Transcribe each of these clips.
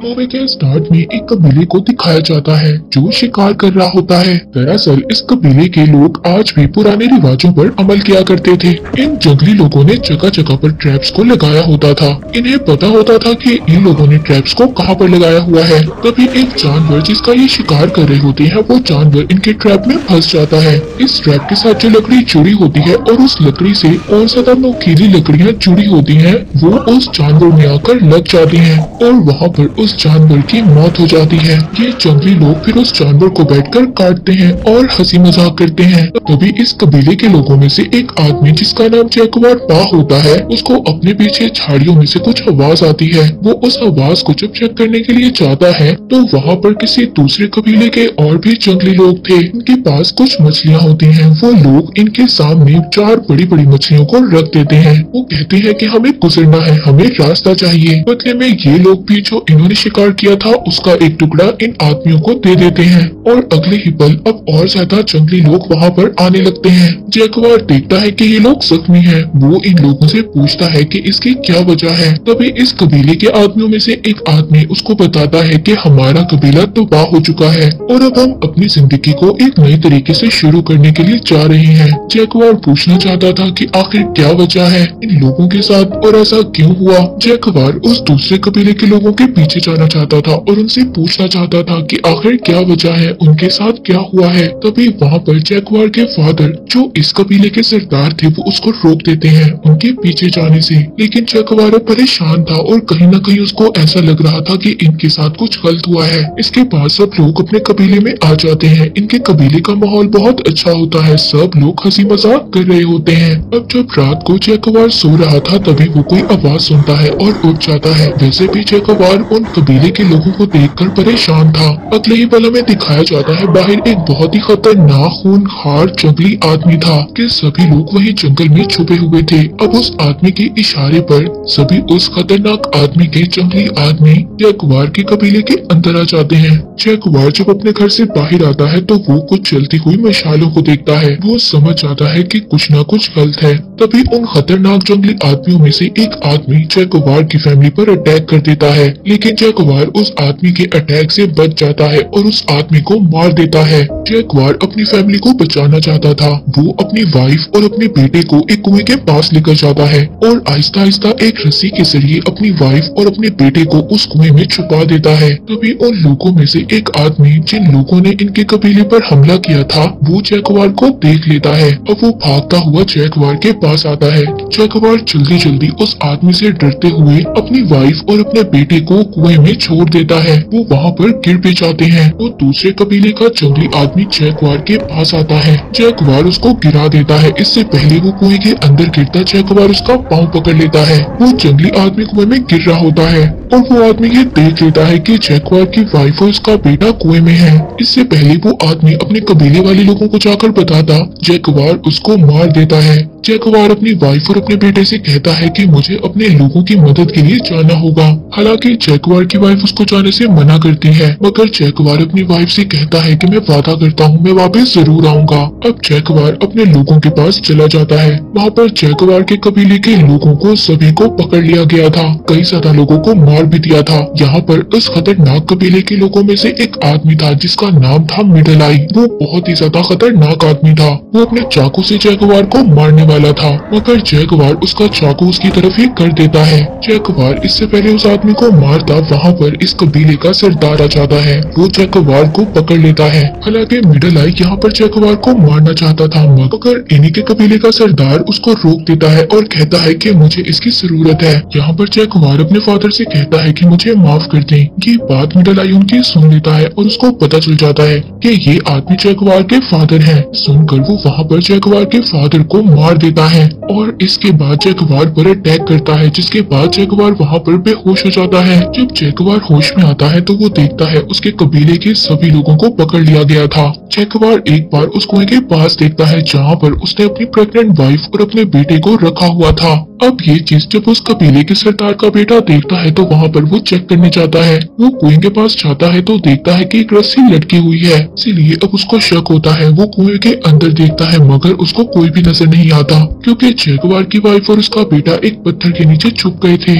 Movie के start में एक कबीले को दिखाया जाता है जो शिकार कर रहा होता है। दरअसल इस कबीले के लोग आज भी पुराने रिवाजों पर अमल किया करते थे। इन जंगली लोगों ने जगह जगह पर ट्रैप्स को लगाया होता था। इन्हें पता होता था कि इन लोगों ने ट्रैप्स को कहां पर लगाया हुआ है। तभी एक जानवर जिसका ये शिकार कर रहे होते हैं वो जानवर इनके ट्रैप में फंस जाता है। इस ट्रैप के साथ जो लकड़ी जुड़ी होती है और उस लकड़ी से और ज्यादा नोकीली लकड़ियां जुड़ी होती हैं वो उस जानवर में आकर लग जाती हैं और वहाँ पर उस जानवर की मौत हो जाती है। ये जंगली लोग फिर उस जानवर को बैठकर काटते हैं और हंसी मजाक करते हैं। तभी इस कबीले के लोगों में से एक आदमी जिसका नाम जैगुआर पा होता है उसको अपने पीछे झाड़ियों में से कुछ आवाज आती है। वो उस आवाज को जब चेक करने के लिए जाता है तो वहाँ पर किसी दूसरे कबीले के और भी जंगली लोग थे। इनके पास कुछ मछलियाँ होती हैं। वो लोग इनके सामने 4 बड़ी बड़ी मछलियों को रख देते हैं। वो कहते हैं कि हमें गुजरना है, हमें रास्ता चाहिए। बदले में ये लोग भी जो इन्होंने शिकार किया था उसका एक टुकड़ा इन आदमियों को दे देते हैं और अगले ही पल अब और ज्यादा जंगली लोग वहाँ पर आने लगते हैं। जैगुआर देखता है कि ये लोग जख्मी हैं। वो इन लोगों से पूछता है कि इसकी क्या वजह है। तभी इस कबीले के आदमियों में से एक आदमी उसको बताता है कि हमारा कबीला तबाह हो चुका है और अब हम अपनी जिंदगी को एक नई तरीके से शुरू करने के लिए जा रहे हैं। जैगुआर पूछना चाहता था कि आखिर क्या वजह है इन लोगों के साथ और ऐसा क्यों हुआ। जैगुआर उस दूसरे कबीले के लोगों के पीछे जाना चाहता था और उनसे पूछना चाहता था कि आखिर क्या वजह है, उनके साथ क्या हुआ है। तभी वहाँ पर जैगुआर के फादर जो इस कबीले के सरदार थे वो उसको रोक देते हैं उनके पीछे जाने से। लेकिन जैगुआर परेशान था और कहीं न कहीं उसको ऐसा लग रहा था कि इनके साथ कुछ गलत हुआ है। इसके बाद सब लोग अपने कबीले में आ जाते हैं। इनके कबीले का माहौल बहुत अच्छा होता है। सब लोग हंसी मजाक कर रहे होते हैं। अब जब रात को जैगुआर सो रहा था तभी वो कोई आवाज सुनता है और उठ जाता है। वैसे भी जैगुआर उन कबीले के लोगों को देखकर परेशान था। अगले ही पल में दिखाया जाता है बाहर एक बहुत ही खतरनाक खूंखार जंगली आदमी था कि सभी लोग वही जंगल में छुपे हुए थे। अब उस आदमी के इशारे पर सभी उस खतरनाक आदमी के जंगली आदमी जैगुआर के कबीले के अंदर आ जाते हैं। जैगुआर जब अपने घर से बाहर आता है तो वो कुछ जलती हुई मशालों को देखता है। वो समझ जाता है कि कुछ ना कुछ गलत है। तभी उन खतरनाक जंगली आदमियों में से एक आदमी जैगुआर की फैमिली पर अटैक कर देता है। लेकिन जैगुआर उस आदमी के अटैक से बच जाता है और उस आदमी को मार देता है। जैगुआर अपनी फैमिली को बचाना चाहता था। वो अपनी वाइफ और अपने बेटे को एक कुएं के पास लेकर जाता है और आहिस्ता आहिस्ता एक रस्सी के जरिए अपनी वाइफ और अपने बेटे को उस कुएं में छुपा देता है। तभी उन लोगों में से एक आदमी जिन लोगों ने इनके कबीले पर हमला किया था वो जैगुआर को देख लेता है। अब वो भागता हुआ जैगुआर के पास आता है। जैगुआर जल्दी जल्दी उस आदमी से डरते हुए अपनी वाइफ और अपने बेटे को कुएं में छोड़ देता है। वो वहाँ पर गिर भी जाते हैं। वो दूसरे कबीले का जंगली आदमी जैगुआर के पास आता है। जैगुआर उसको गिरा देता है। इससे पहले वो कुएं के अंदर गिरता जैगुआर उसका पाँव पकड़ लेता है। वो जंगली आदमी कुएं में गिर रहा होता है और वो आदमी ये देख लेता है कि जैगुआर की वाइफ और उसका बेटा कुएं में है। इससे पहले वो आदमी अपने कबीले वाले लोगों को जाकर बताता जैगुआर उसको मार देता है। जैगुआर अपनी वाइफ और अपने बेटे से कहता है कि मुझे अपने लोगों की मदद के लिए जाना होगा। हालांकि जैगुआर की वाइफ उसको जाने से मना करती है मगर जैगुआर अपनी वाइफ से कहता है कि मैं वादा करता हूँ मैं वापस जरूर आऊंगा। अब जैगुआर अपने लोगों के पास चला जाता है। वहाँ पर जैगुआर के कबीले के लोगों को सभी को पकड़ लिया गया था। कई ज्यादा लोगों को मार भी दिया था। यहाँ पर उस खतरनाक कबीले के लोगों में से एक आदमी था जिसका नाम था मिडल आई। वो बहुत ही ज्यादा खतरनाक आदमी था। वो अपने चाकू से जैगुआर को मारने वाला था मगर जैगुआर उसका चाकू उसकी तरफ ही कर देता है। जैगुआर इससे पहले उस आदमी को मारता वहाँ पर इस कबीले का सरदार आ जाता है। वो जैगुआर को पकड़ लेता है। हालांकि मिडल आई यहाँ पर जैगुआर को मारना चाहता था मगर इन्हीं के कबीले का सरदार उसको रोक देता है और कहता है कि मुझे इसकी जरूरत है। यहाँ पर जैगुआर अपने फादर से कहता है कि मुझे माफ कर दें। ये बात मिडल आई उनकी सुन लेता है और उसको पता चल जाता है कि ये आदमी जैगुआर के फादर हैं। सुनकर वो वहाँ पर जैगुआर के फादर को मार देता है और इसके बाद जैगुआर पर अटैक करता है जिसके बाद जैगुआर वहाँ पर बेहोश हो जाता है। जब जैगुआर होश में आता है तो वो देखता है उसके कबीले के सभी लोगों को पकड़ लिया गया था। जैगुआर एक बार उस कुएं के पास देखता है जहाँ पर उसने अपनी प्रेग्नेंट वाइफ और अपने बेटे को रखा हुआ था। अब ये चीज जब उस कबीले के सरदार का बेटा देखता है तो वहाँ पर वो चेक करने जाता है। वो कुएं के पास जाता है तो देखता है कि एक रस्सी लटकी हुई है। इसीलिए अब उसको शक होता है। वो कुएं के अंदर देखता है मगर उसको कोई भी नजर नहीं आता क्योंकि जैगुआर की वाइफ और उसका बेटा एक पत्थर के नीचे छुप गए थे।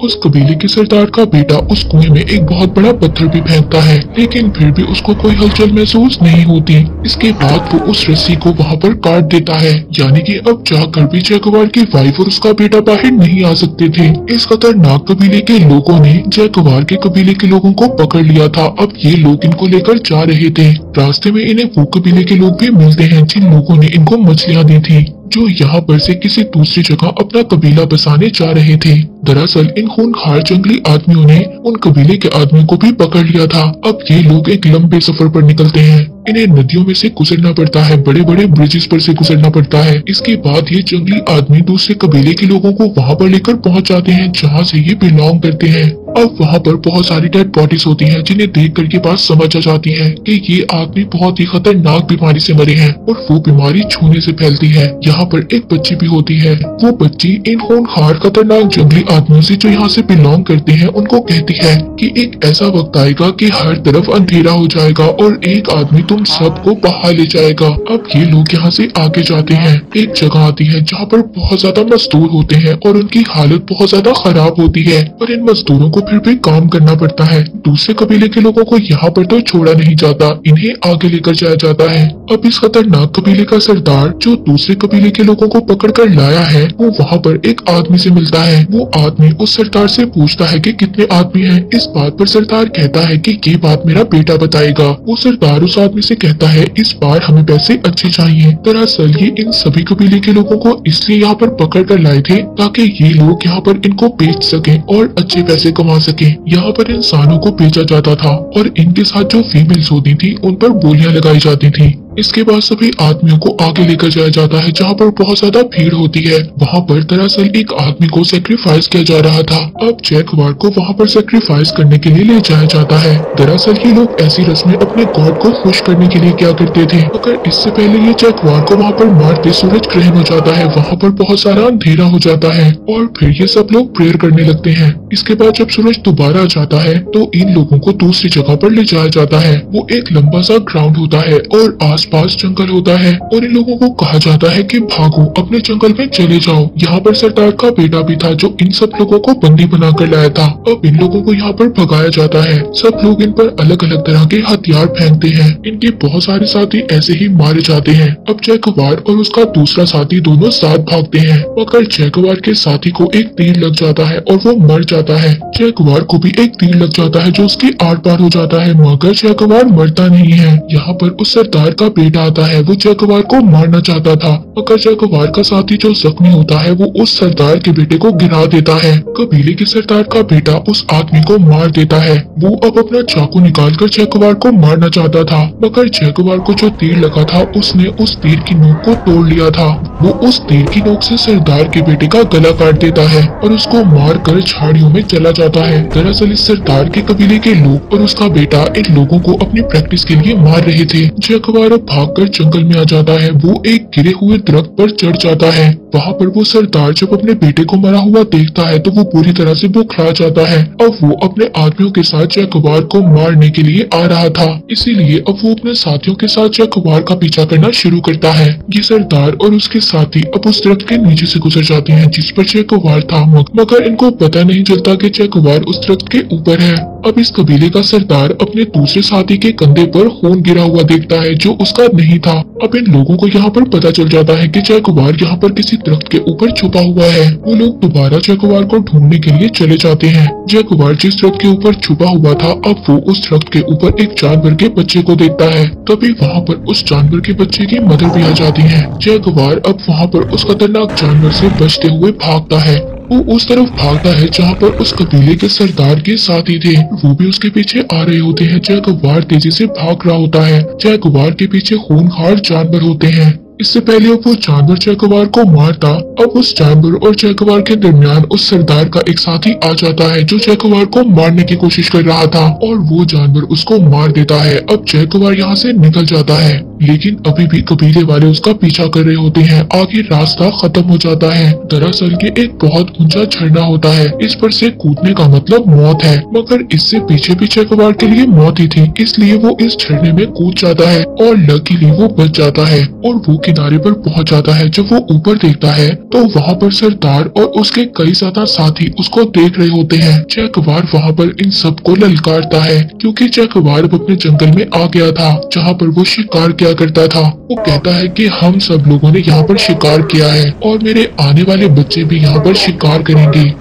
उस कबीले के सरदार का बेटा उस कुएं में एक बहुत बड़ा पत्थर भी फेंकता है, लेकिन फिर भी उसको कोई हलचल महसूस नहीं होती। इसके बाद वो उस रस्सी को वहाँ पर काट देता है, यानी कि अब जाकर भी जैगुआर की वाइफ और उसका बेटा बाहर नहीं आ सकते थे। इस खतरनाक कबीले के लोगों ने जैगुआर के कबीले के लोगों को पकड़ लिया था। अब ये लोग इनको लेकर जा रहे थे। रास्ते में इन्हें वो कबीले के लोग भी मिलते हैं जिन लोगों ने इनको मछलियाँ दी थी, जो यहाँ पर से किसी दूसरी जगह अपना कबीला बसाने जा रहे थे। दरअसल इन खूंखार जंगली आदमियों ने उन कबीले के आदमियों को भी पकड़ लिया था। अब ये लोग एक लंबे सफर पर निकलते हैं। इन्हें नदियों में से गुजरना पड़ता है, बड़े बड़े ब्रिजेस पर से गुजरना पड़ता है। इसके बाद ये जंगली आदमी दूसरे कबीले के लोगों को वहाँ पर लेकर पहुँच जाते हैं जहाँ से ये बिलोंग करते हैं। अब वहाँ पर बहुत सारी डेड बॉडीज होती हैं, जिन्हें देख कर के बात समझ आ जाती है कि ये आदमी बहुत ही खतरनाक बीमारी से मरे हैं और वो बीमारी छूने से फैलती है। यहाँ पर एक बच्ची भी होती है। वो बच्ची इन खूंखार खतरनाक जंगली आदमियों से जो यहाँ से बिलोंग करते हैं उनको कहती है कि एक ऐसा वक्त आएगा कि हर तरफ अंधेरा हो जाएगा और एक आदमी तुम सबको बहा ले जाएगा। अब ये लोग यहाँ से आगे जाते हैं। एक जगह आती है जहाँ पर बहुत ज्यादा मजदूर होते हैं और उनकी हालत बहुत ज्यादा खराब होती है और इन मजदूरों को फिर भी काम करना पड़ता है। दूसरे कबीले के लोगों को यहाँ पर तो छोड़ा नहीं जाता, इन्हें आगे लेकर जाया जाता है। अब इस खतरनाक कबीले का सरदार जो दूसरे कबीले के लोगों को पकड़ कर लाया है, वो वहाँ पर एक आदमी से मिलता है। वो आदमी उस सरदार से पूछता है कि कितने आदमी हैं। इस बात पर सरदार कहता है कि ये बात मेरा बेटा बताएगा। वो सरदार उस आदमी से कहता है इस बार हमें पैसे अच्छे चाहिए। दरअसल ये इन सभी कबीले के लोगों को इसलिए यहाँ पर पकड़ कर लाए थे ताकि ये लोग यहाँ पर इनको बेच सकें और अच्छे पैसे कमा सके। यहाँ पर इंसानों को बेचा जाता था और इनके साथ जो फीमेल्स होती थी उन पर बोलियां लगाई जाती थी। इसके बाद सभी आदमियों को आगे लेकर जाया जाता है जहाँ पर बहुत ज्यादा भीड़ होती है। वहाँ पर दरअसल एक आदमी को सेक्रीफाइस किया जा रहा था। अब जैगुआर को वहाँ पर सेक्रीफाइस करने के लिए ले जाया जाता है। दरअसल ये लोग ऐसी रस्में अपने गॉड को खुश करने के लिए क्या करते थे, मगर इससे पहले ये जैगुआर को वहाँ पर मारते सूरज ग्रहण हो जाता है। वहाँ पर बहुत सारा अंधेरा हो जाता है और फिर ये सब लोग प्रेयर करने लगते हैं। इसके बाद जब सूरज दोबारा आ जाता है तो इन लोगों को दूसरी जगह पर ले जाया जाता है। वो एक लंबा सा ग्राउंड होता है और पास जंगल होता है और इन लोगों को कहा जाता है कि भागो, अपने जंगल में चले जाओ। यहाँ पर सरदार का बेटा भी था जो इन सब लोगों को बंदी बनाकर लाया था। अब इन लोगों को यहाँ पर भगाया जाता है। सब लोग इन पर अलग अलग तरह के हथियार फेंकते हैं। इनके बहुत सारे साथी ऐसे ही मारे जाते हैं। अब जैगुआर और उसका दूसरा साथी दोनों साथ भागते हैं, मगर जैगुआर के साथी को एक तीर लग जाता है और वो मर जाता है। जैगुआर को भी एक तीर लग जाता है जो उसके आर पार हो जाता है, मगर जैगुआर मरता नहीं है। यहाँ पर उस सरदार का बेटा आता है। वो जैगुआर को मारना चाहता था, मगर जैगुआर का साथी जो जख्मी होता है वो उस सरदार के बेटे को गिरा देता है। कबीले के सरदार का बेटा उस आदमी को मार देता है। वो अब अपना चाकू निकालकर जैगुआर को मारना चाहता था, मगर जैगुआर को जो तीर लगा था उसने उस तीर की नोक को तोड़ लिया था। वो उस तीर की नोक से सरदार के बेटे का गला काट देता है और उसको मार कर झाड़ियों में चला जाता है। दरअसल इस सरदार के कबीले के लोग और उसका बेटा इन लोगों को अपनी प्रैक्टिस के लिए मार रहे थे। जैगुआर भागकर जंगल में आ जाता है। वो एक गिरे हुए दरख्त पर चढ़ जाता है। वहाँ पर वो सरदार जब अपने बेटे को मरा हुआ देखता है तो वो पूरी तरह से बुखला जाता है। अब वो अपने आदमियों के साथ जैगुआर को मारने के लिए आ रहा था, इसीलिए अब वो अपने साथियों के साथ जैगुआर का पीछा करना शुरू करता है। ये सरदार और उसके साथी अब उस दरख्त के नीचे से गुजर जाते हैं जिस पर जैगुआर था, मगर इनको पता नहीं चलता कि जैगुआर उस दरख्त के ऊपर है। अब इस कबीले का सरदार अपने दूसरे साथी के कंधे पर खून गिरा हुआ देखता है जो उसका नहीं था। अब इन लोगों को यहाँ पर पता चल जाता है कि जैगुआर यहाँ पर किसी दरख्त के ऊपर छुपा हुआ है। वो लोग दोबारा जैगुआर को ढूंढने के लिए चले जाते हैं। जैगुआर जिस दरख्त के ऊपर छुपा हुआ था, अब वो उस दरख्त के ऊपर एक जानवर के बच्चे को देखता है। तभी वहाँ पर उस जानवर के बच्चे की मदर भी आ जाती है। जैगुआर अब वहाँ पर उस खतरनाक जानवर से बचते हुए भागता है। वो उस तरफ भागता है जहाँ पर उस कबीले के सरदार के साथी थे। वो भी उसके पीछे आ रहे होते हैं। जैगुआर तेजी से भाग रहा होता है। जैगुआर के पीछे खूंखार जानवर होते हैं। इससे पहले वो जानवर जैगुआर को मारता, अब उस जानवर और जैगुआर के दरमियान उस सरदार का एक साथी आ जाता है जो जैगुआर को मारने की कोशिश कर रहा था और वो जानवर उसको मार देता है। अब जैगुआर यहाँ से निकल जाता है, लेकिन अभी भी कबीले वाले उसका पीछा कर रहे होते हैं। आगे रास्ता खत्म हो जाता है। दरअसल ये एक बहुत ऊंचा झरना होता है। इस पर से कूदने का मतलब मौत है, मगर इससे पीछे भी जैगुआर के लिए मौत ही थी, इसलिए वो इस झरने में कूद जाता है और लकीली वो बच जाता है और वो किनारे पर पहुंच जाता है। जब वो ऊपर देखता है तो वहाँ पर सरदार और उसके कई ज्यादा साथी उसको देख रहे होते हैं। जैकवार वहाँ पर इन सबको ललकारता है क्योंकि जैकवार अब अपने जंगल में आ गया था जहाँ पर वो शिकार किया करता था। वो कहता है कि हम सब लोगों ने यहाँ पर शिकार किया है और मेरे आने वाले बच्चे भी यहाँ पर शिकार करेंगे।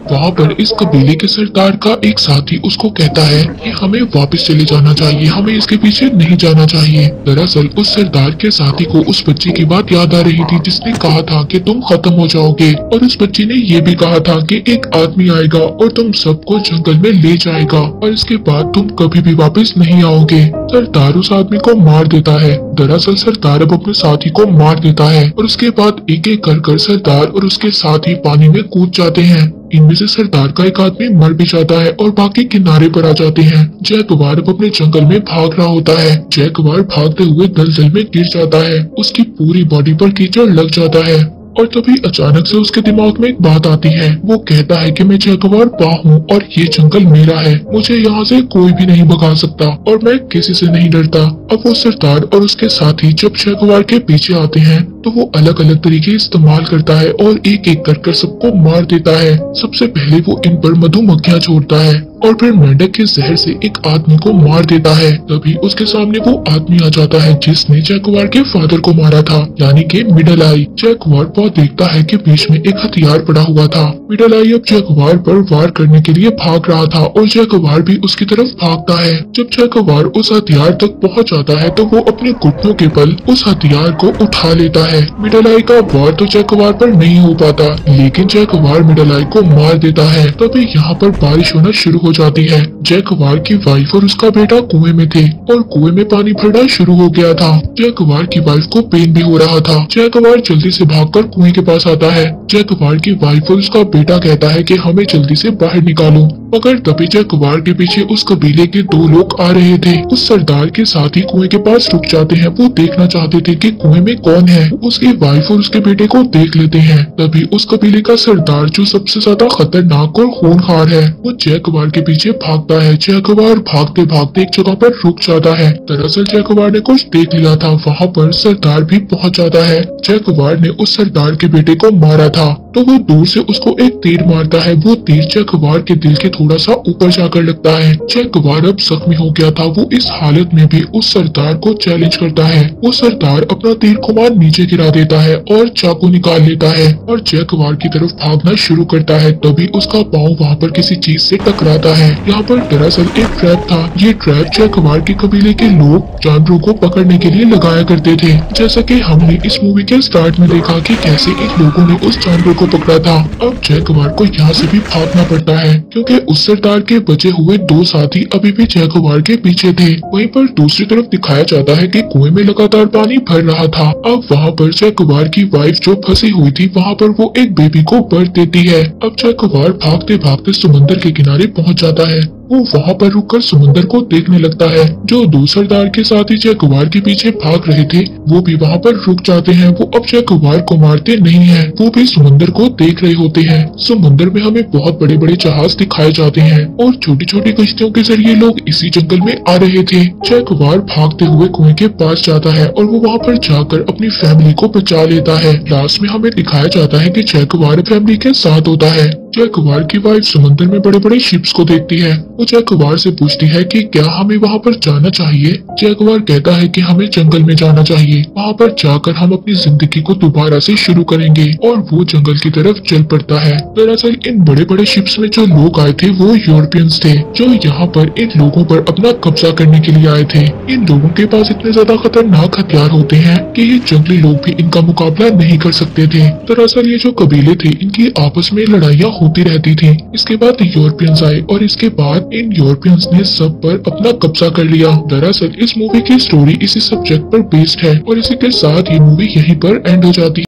वहाँ पर इस कबीले के सरदार का एक साथी उसको कहता है कि हमें वापस चले जाना चाहिए, हमें इसके पीछे नहीं जाना चाहिए। दरअसल उस सरदार के साथी को उस बच्ची की बात याद आ रही थी जिसने कहा था कि तुम खत्म हो जाओगे, और उस बच्ची ने ये भी कहा था कि एक आदमी आएगा और तुम सबको जंगल में ले जाएगा और इसके बाद तुम कभी भी वापस नहीं आओगे। सरदार उस आदमी को मार देता है। दरअसल सरदार अब अपने साथी को मार देता है और उसके बाद एक एक कर सरदार और उसके साथी पानी में कूद जाते हैं। इनमें से सरदार का एक आदमी मर भी जाता है और बाकी किनारे पर आ जाते हैं। जैकवार अब अपने जंगल में भाग रहा होता है। जैकवार भागते हुए दलदल में गिर जाता है, उसकी पूरी बॉडी पर कीचड़ लग जाता है और तभी अचानक से उसके दिमाग में एक बात आती है। वो कहता है कि मैं जैकवार पा हूँ और ये जंगल मेरा है, मुझे यहाँ से कोई भी नहीं भगा सकता और मैं किसी से नहीं डरता। अब वो सरदार और उसके साथी जब जैकवार के पीछे आते हैं तो वो अलग अलग तरीके इस्तेमाल करता है और एक एक कर सबको मार देता है। सबसे पहले वो इन पर मधुमक्खियाँ छोड़ता है और फिर मेंढक के जहर से एक आदमी को मार देता है। तभी उसके सामने वो आदमी आ जाता है जिसने जैकवार के फादर को मारा था, यानी कि मिडल आई। जैकवार बहुत देखता है कि बीच में एक हथियार पड़ा हुआ था। मिडल आई अब जैकवार पर वार करने के लिए भाग रहा था और जैकवार भी उसकी तरफ भागता है। जब जैकवार उस हथियार तक पहुंच जाता है तो वो अपने घुटनों के बल उस हथियार को उठा लेता है। मिडल आई का वार तो जैकवार पर नहीं हो पाता, लेकिन जैकवार मिडल आई को मार देता है। तभी यहाँ पर बारिश होना शुरू हो जाती है। जैकवार की वाइफ और उसका बेटा कुएं में थे और कुएं में पानी भरना शुरू हो गया था। जैकवार की वाइफ को पेन भी हो रहा था। जैकवार जल्दी से भागकर कुएं के पास आता है। जैकवार की वाइफ और उसका बेटा कहता है कि हमें जल्दी से बाहर निकालो, मगर तभी जैकवार के पीछे उस कबीले के दो लोग आ रहे थे। उस सरदार के साथ ही कुएं के पास रुक जाते हैं। वो देखना चाहते थे कि कुएं में कौन है। उसकी वाइफ और उसके बेटे को देख लेते हैं। तभी उस कबीले का सरदार जो सबसे ज्यादा खतरनाक और खूंखार है, वो जैकवार के पीछे भागता है। जैकवार भागते भागते एक जगह पर रुक जाता है। दरअसल जैकवार ने कुछ देख लिया था। वहाँ पर सरदार भी पहुँच जाता है। जैकवार ने उस सरदार के बेटे को मारा था तो वो दूर से उसको एक तीर मारता है। वो तीर जैकवार के दिल के थोड़ा सा ऊपर जाकर लगता है। जैकवार अब जख्मी हो गया था। वो इस हालत में भी उस सरदार को चैलेंज करता है। वो सरदार अपना तीर कमान नीचे गिरा देता है और चाकू निकाल लेता है और जैकवार की तरफ भागना शुरू करता है। तभी उसका पाँव वहाँ पर किसी चीज से टकराता है। यहाँ पर दरअसल एक ट्रैप था। ये ट्रैप जैकवार के कबीले के लोग जानवरों को पकड़ने के लिए लगाया करते थे। जैसा कि हमने इस मूवी के स्टार्ट में देखा कि कैसे इन लोगों ने उस जानवर को पकड़ा था। अब जैकवार को यहाँ से भी भागना पड़ता है क्योंकि उस सरदार के बचे हुए दो साथी अभी भी जैकवार के पीछे थे। वहीं पर दूसरी तरफ दिखाया जाता है कि कुएं में लगातार पानी भर रहा था। अब वहाँ पर जैकवार की वाइफ जो फंसी हुई थी वहाँ पर वो एक बेबी को बर्थ देती है। अब जैकवार भागते भागते समुद्र के किनारे पहुँच जाता है। वो वहाँ पर रुककर समुद्र को देखने लगता है। जो दो सरदार के साथी जैकवार के पीछे भाग रहे थे वो भी वहाँ पर रुक जाते हैं। वो अब जैकवार को मारते नहीं हैं, वो भी समुद्र को देख रहे होते हैं। समुद्र में हमें बहुत बड़े बड़े जहाज दिखाए जाते हैं और छोटी छोटी कश्तियों के जरिए लोग इसी जंगल में आ रहे थे। जैकवार भागते हुए कुएं के पास जाता है और वो वहाँ पर जाकर अपनी फैमिली को बचा लेता है। लास्ट में हमें दिखाया जाता है कि जैकवार फैमिली के साथ होता है। जैकवार की वाइफ समुद्र में बड़े बड़े शिप्स को देखती है। वो जैकवार से पूछती है कि क्या हमें वहाँ पर जाना चाहिए। जैकवार कहता है कि हमें जंगल में जाना चाहिए, वहाँ पर जाकर हम अपनी जिंदगी को दोबारा से शुरू करेंगे, और वो जंगल की तरफ चल पड़ता है। दरअसल इन बड़े बड़े शिप्स में जो लोग आए थे वो यूरोपियंस थे जो यहाँ पर इन लोगों पर अपना कब्जा करने के लिए आए थे। इन लोगों के पास इतने ज्यादा खतरनाक हथियार होते हैं कि ये जंगली लोग भी इनका मुकाबला नहीं कर सकते थे। दरअसल ये जो कबीले थे इनकी आपस में लड़ाइयाँ होती रहती थी। इसके बाद यूरोपियंस आए और इसके बाद इन यूरोपियंस ने सब पर अपना कब्जा कर लिया। दरअसल इस मूवी की स्टोरी इसी सब्जेक्ट पर बेस्ड है और इसी के साथ ये मूवी यहीं पर एंड हो जाती है।